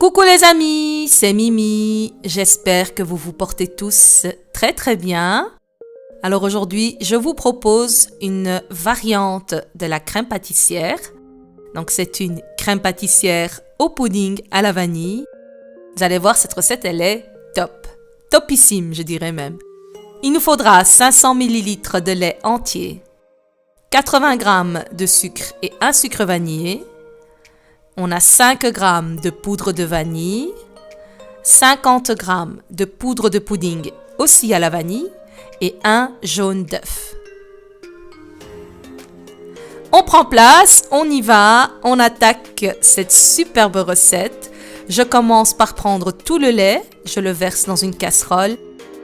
Coucou les amis, c'est Mimi. J'espère que vous vous portez tous très très bien. Alors aujourd'hui, je vous propose une variante de la crème pâtissière. Donc c'est une crème pâtissière au pudding à la vanille. Vous allez voir, cette recette, elle est top. Topissime, je dirais même. Il nous faudra 500 ml de lait entier, 80 g de sucre et un sucre vanillé. On a 5 g de poudre de vanille, 50 g de poudre de pudding aussi à la vanille et un jaune d'œuf. On prend place, on y va, on attaque cette superbe recette. Je commence par prendre tout le lait, je le verse dans une casserole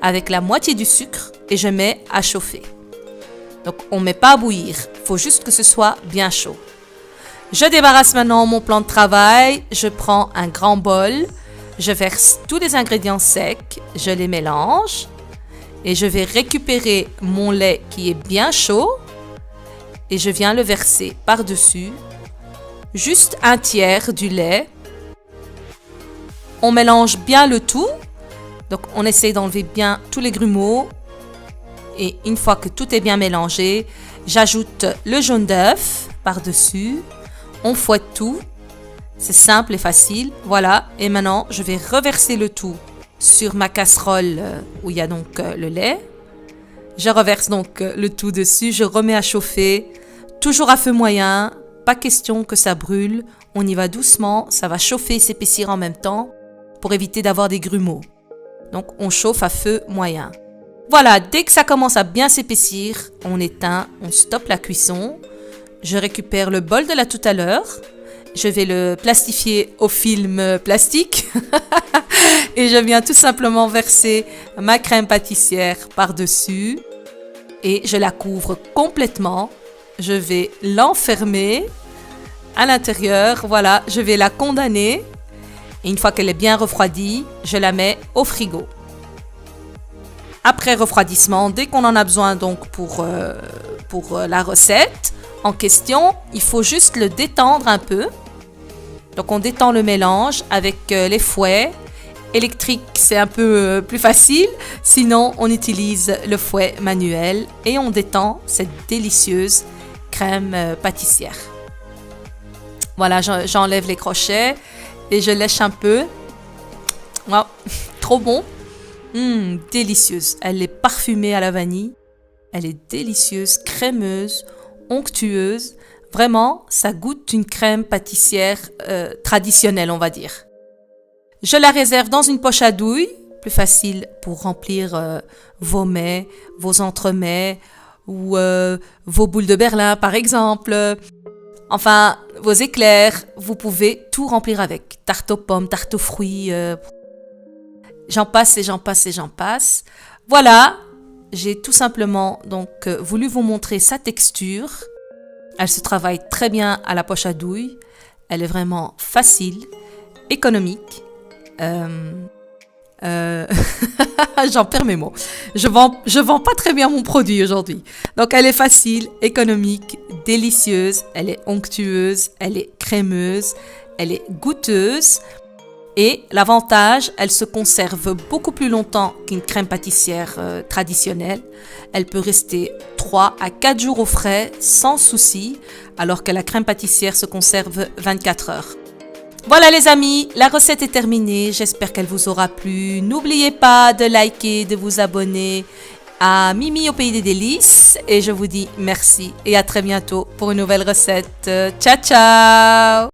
avec la moitié du sucre et je mets à chauffer. Donc on ne met pas à bouillir, il faut juste que ce soit bien chaud. Je débarrasse maintenant mon plan de travail, je prends un grand bol, je verse tous les ingrédients secs, je les mélange et je vais récupérer mon lait qui est bien chaud et je viens le verser par-dessus, juste un tiers du lait. On mélange bien le tout, donc on essaye d'enlever bien tous les grumeaux et une fois que tout est bien mélangé, j'ajoute le jaune d'œuf par-dessus. On fouette tout, c'est simple et facile, voilà. Et maintenant, je vais reverser le tout sur ma casserole où il y a donc le lait. Je reverse donc le tout dessus, je remets à chauffer, toujours à feu moyen, pas question que ça brûle. On y va doucement, ça va chauffer et s'épaissir en même temps pour éviter d'avoir des grumeaux. Donc, on chauffe à feu moyen. Voilà, dès que ça commence à bien s'épaissir, on éteint, on stoppe la cuisson. Je récupère le bol de là tout à l'heure. Je vais le plastifier au film plastique. Et je viens tout simplement verser ma crème pâtissière par-dessus. Et je la couvre complètement. Je vais l'enfermer à l'intérieur. Voilà, je vais la condamner. Et une fois qu'elle est bien refroidie, je la mets au frigo. Après refroidissement, dès qu'on en a besoin donc pour la recette en question, il faut juste le détendre un peu. Donc on détend le mélange avec les fouets. Électrique, c'est un peu plus facile. Sinon, on utilise le fouet manuel et on détend cette délicieuse crème pâtissière. Voilà, j'enlève les crochets et je lèche un peu. Wow, trop bon. Délicieuse. Elle est parfumée à la vanille. Elle est délicieuse, crémeuse, onctueuse. Vraiment, ça goûte une crème pâtissière traditionnelle, on va dire. Je la réserve dans une poche à douille, plus facile pour remplir vos mets, vos entremets ou vos boules de Berlin, par exemple. Enfin, vos éclairs, vous pouvez tout remplir avec. Tarte aux pommes, tarte aux fruits, j'en passe et j'en passe et j'en passe. Voilà, j'ai tout simplement donc voulu vous montrer sa texture. Elle se travaille très bien à la poche à douille. Elle est vraiment facile, économique. J'en perds mes mots. Je vends pas très bien mon produit aujourd'hui. Donc elle est facile, économique, délicieuse. Elle est onctueuse, elle est crémeuse, elle est goûteuse. Et l'avantage, elle se conserve beaucoup plus longtemps qu'une crème pâtissière traditionnelle. Elle peut rester 3 à 4 jours au frais sans souci, alors que la crème pâtissière se conserve 24 heures. Voilà les amis, la recette est terminée. J'espère qu'elle vous aura plu. N'oubliez pas de liker, de vous abonner à Mimi au pays des délices. Et je vous dis merci et à très bientôt pour une nouvelle recette. Ciao, ciao!